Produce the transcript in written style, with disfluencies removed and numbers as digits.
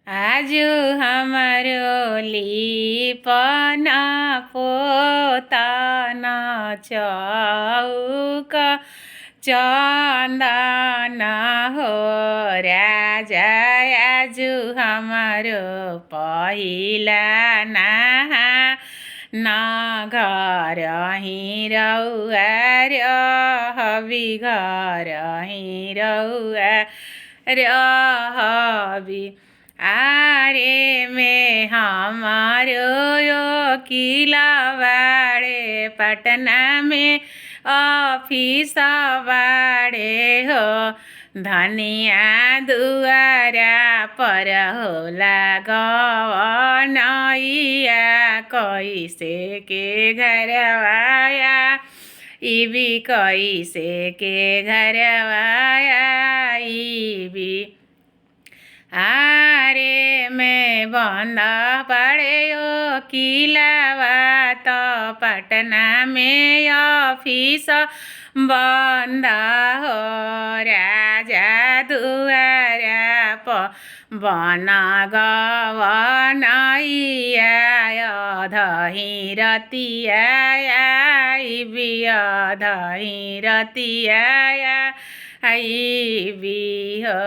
आजु हमरो लिपना पोताना चौक चन्दन हो राजा आजु हमरो पहिला ना घर रौआ रहबी घर रौआ रहबी आरे में हमारो किला बाड़े पटना में ऑफिस बाड़े हो धनिया दुआरा पर होला गवनैया कैसे के घरवाया इबी कैसे के घरवाया इबी आरे में बंद पड़े ओ किलावा तो पटना में ऑफिस बंद हो राजा दुआरा प बन गवनैया अधही रतिया आइबी अधही रतिया आइबी हो।